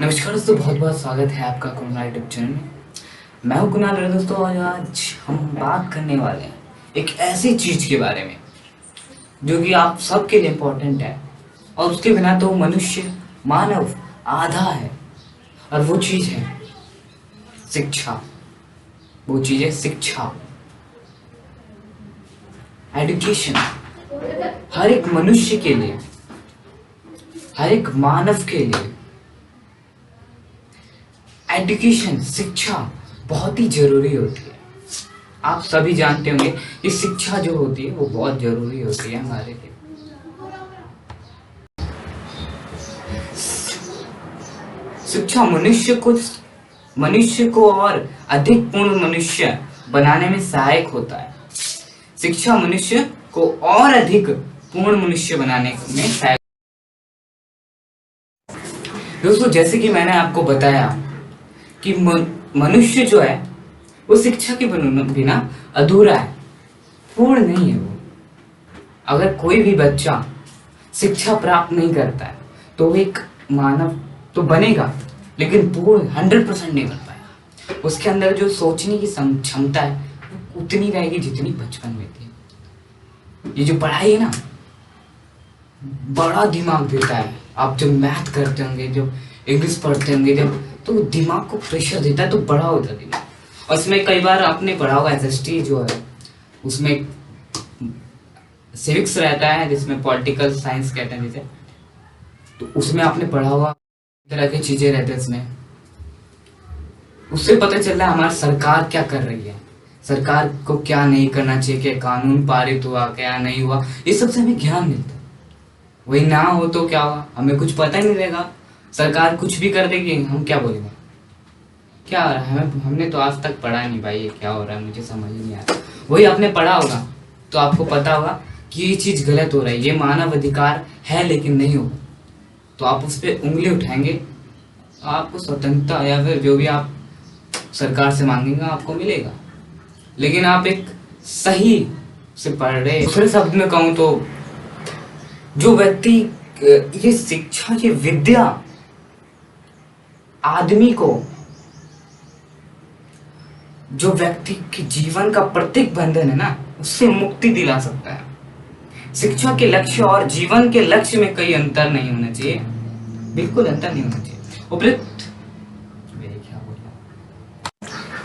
नमस्कार दोस्तों, बहुत बहुत स्वागत है आपका कुणाल यूट्यूब चैनल में। मैं हूं कुणाल और दोस्तों आज हम बात करने वाले हैं एक ऐसी चीज़ के बारे में जो कि आप सबके लिए इम्पोर्टेंट है और उसके बिना तो मनुष्य मानव आधा है। और वो चीज़ है शिक्षा। वो चीज़ है शिक्षा, एजुकेशन। हर एक मनुष्य के लिए, हर एक मानव के लिए एजुकेशन, शिक्षा बहुत ही जरूरी होती है। आप सभी जानते होंगे कि शिक्षा जो होती है वो बहुत जरूरी होती है हमारे लिए। शिक्षा मनुष्य को और अधिक पूर्ण मनुष्य बनाने में सहायक होता है। शिक्षा मनुष्य को और अधिक पूर्ण मनुष्य बनाने में सहायक। दोस्तों, जैसे कि मैंने आपको बताया कि मनुष्य जो है वो शिक्षा के बिना अधूरा है, पूर्ण नहीं है वो। अगर कोई भी बच्चा शिक्षा प्राप्त नहीं करता है तो वो एक मानव तो बनेगा लेकिन पूर्ण 100% नहीं बन पाएगा। उसके अंदर जो सोचने की क्षमता है वो उतनी रहेगी जितनी बचपन में थी। ये जो पढ़ाई है ना, बड़ा दिमाग देता है। आप जब मैथ करते होंगे, जब इंग्लिश पढ़ते होंगे, जब तो दिमाग को प्रेशर देता है तो बड़ा होता है दिमाग। और इसमें कई बार आपने पढ़ा होगा एसएसटी जो है उसमें सिविक्स रहता है जिसमें पॉलिटिकल साइंस कहते हैं जिसे, तो उसमें आपने पढ़ा होगा तरह की चीजें रहते हैं इसमें। उससे पता चल रहा है हमारी सरकार क्या कर रही है, सरकार को क्या नहीं करना चाहिए, क्या कानून पारित हुआ क्या नहीं हुआ, ये सबसे हमें ज्ञान मिलता है। वही ना हो तो क्या हुआ, हमें कुछ पता ही नहीं रहेगा। सरकार कुछ भी कर देगी, हम क्या बोलेंगे क्या हो रहा है, हमने तो आज तक पढ़ा नहीं भाई, ये क्या हो रहा है मुझे समझ ही नहीं आ रहा। वही आपने पढ़ा होगा तो आपको पता होगा कि ये चीज गलत हो रहा है, ये मानव अधिकार है लेकिन नहीं होगा, तो आप उस पर उंगली उठाएंगे, आपको स्वतंत्रता या फिर जो भी आप सरकार से मांगेंगे आपको मिलेगा। लेकिन आप एक सही से पढ़ रहे, दूसरे शब्द में कहूँ तो जो व्यक्ति ये शिक्षा, ये विद्या आदमी को, जो व्यक्ति के जीवन का प्रत्येक बंधन है ना उससे मुक्ति दिला सकता है। शिक्षा के लक्ष्य और जीवन के लक्ष्य में कोई अंतर नहीं होना चाहिए, बिल्कुल अंतर नहीं होना चाहिए। उपयुक्त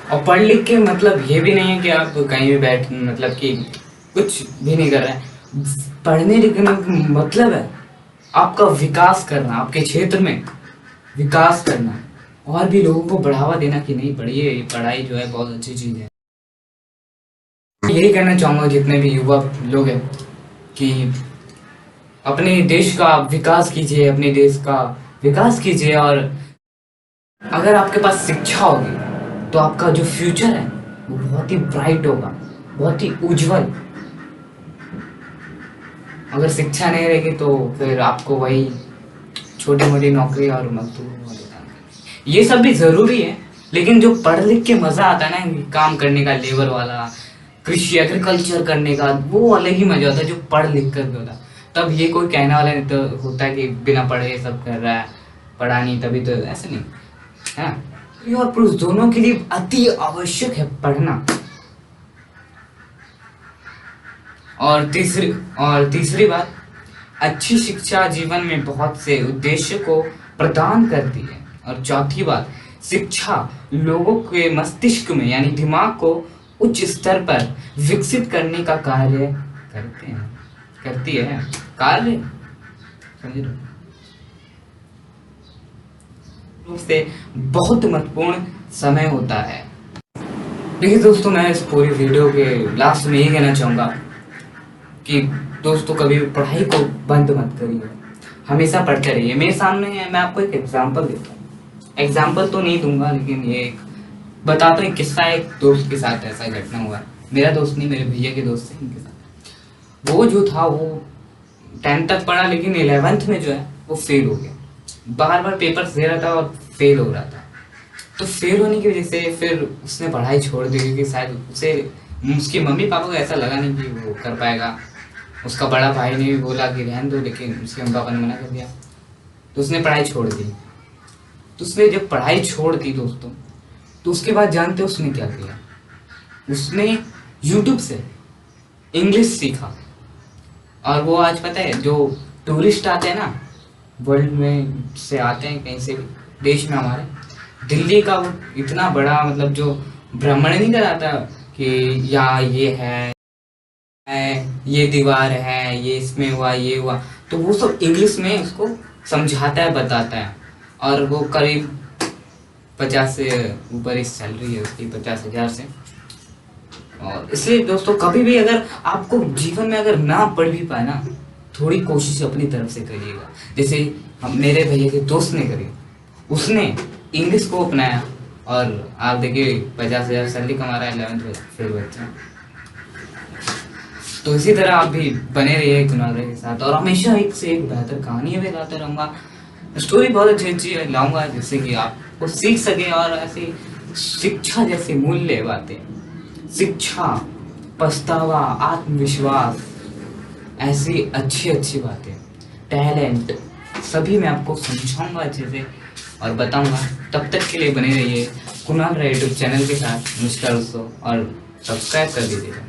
और पढ़ लिख के मतलब ये भी नहीं है कि आप कहीं भी बैठ मतलब कि कुछ भी नहीं कर रहे हैं। पढ़ने लिखने का मतलब है आपका विकास करना, आपके क्षेत्र में विकास करना और भी लोगों को बढ़ावा देना कि नहीं पढ़िए, पढ़ाई जो है बहुत अच्छी चीज है। यही कहना चाहूंगा जितने भी युवा लोग हैं कि अपने देश का विकास कीजिए, अपने देश का विकास कीजिए। और अगर आपके पास शिक्षा होगी तो आपका जो फ्यूचर है वो बहुत ही ब्राइट होगा, बहुत ही उज्जवल। अगर शिक्षा नहीं रहेगी तो फिर आपको वही छोटी मोटी नौकरी और मजदूर, ये सब भी जरूरी है लेकिन जो पढ़ लिख के मजा आता है ना काम करने का, लेबर वाला, कृषि एग्रीकल्चर करने का, वो अलग ही मजा होता है जो पढ़ लिख कर होता है। तब ये कोई कहने वाला नहीं तो होता है कि बिना पढ़े सब कर रहा है, पढ़ा नहीं तभी तो, ऐसे नहीं है। स्त्री और पुरुष दोनों के लिए अति आवश्यक है पढ़ना। और तीसरी बात, अच्छी शिक्षा जीवन में बहुत से उद्देश्य को प्रदान करती है। और चौथी बात, शिक्षा लोगों के मस्तिष्क में यानी दिमाग को उच्च स्तर पर विकसित करने का कार्य करती है कार्य समझ लो से बहुत महत्वपूर्ण समय होता है। देखिए दोस्तों, मैं इस पूरी वीडियो के लास्ट में ये कहना चाहूंगा कि दोस्तों कभी भी पढ़ाई को बंद मत करिए, हमेशा पढ़ते रहिए। मेरे सामने है, मैं आपको एक एग्जांपल देता हूँ, एग्जांपल तो नहीं दूंगा लेकिन ये एक बताता हूँ किस्सा। एक दोस्त के साथ ऐसा घटना हुआ, मेरा दोस्त नहीं, मेरे भैया के दोस्त है, इनके साथ। वो जो था वो 10th तक पढ़ा लेकिन 11th में जो है वो फेल हो गया। बार बार पेपर्स दे रहा था और फेल हो रहा था। तो फेल होने की वजह से फिर उसने पढ़ाई छोड़ दी क्योंकि शायद उसे, उसके मम्मी पापा को ऐसा लगा नहीं कि वो कर पाएगा। उसका बड़ा भाई ने भी बोला कि रहने दो लेकिन उसके मम्मी पापा ने मना कर दिया, तो उसने पढ़ाई छोड़ दी। तो उसने जब पढ़ाई छोड़ दी दोस्तों, तो उसके बाद जानते हो उसने क्या किया? उसने यूट्यूब से इंग्लिश सीखा। और वो आज पता है, जो टूरिस्ट आते हैं ना, वर्ल्ड में से आते हैं कहीं से भी, देश में हमारे दिल्ली का वो इतना बड़ा मतलब जो भ्रमण नहीं कराता कि यहाँ ये है, ये दीवार है, ये इसमें हुआ, ये हुआ, तो वो सब इंग्लिश में उसको समझाता है, बताता है। और वो करीब 50 से ऊपर ही सैलरी है उसकी, 50,000 से। और इसलिए दोस्तों कभी भी अगर आपको जीवन में अगर ना पढ़ भी पाए ना, थोड़ी कोशिश अपनी तरफ से करिएगा। जैसे हम मेरे भैया के दोस्त ने करी, उसने इंग्लिश को अपनाया और आप देखिए 50,000 सैलरी कमा रहा है 11th फेल बच्चा। तो इसी तरह आप भी बने रहिए कुणाल रे के साथ, और हमेशा एक से एक बेहतर कहानियां भी लाते रहूंगा, स्टोरी बहुत अच्छी अच्छी लाऊंगा जिससे कि आपको सीख सके। और ऐसी शिक्षा जैसे मूल्य बातें, शिक्षा, पछतावा, आत्मविश्वास, ऐसी अच्छी अच्छी बातें, टैलेंट, सभी मैं आपको समझाऊंगा अच्छे से और बताऊंगा। तब तक के लिए बने रहिए कुणाल रे यूट्यूब चैनल के साथ, मिस्टर उसो, और सब्सक्राइब कर दीजिएगा।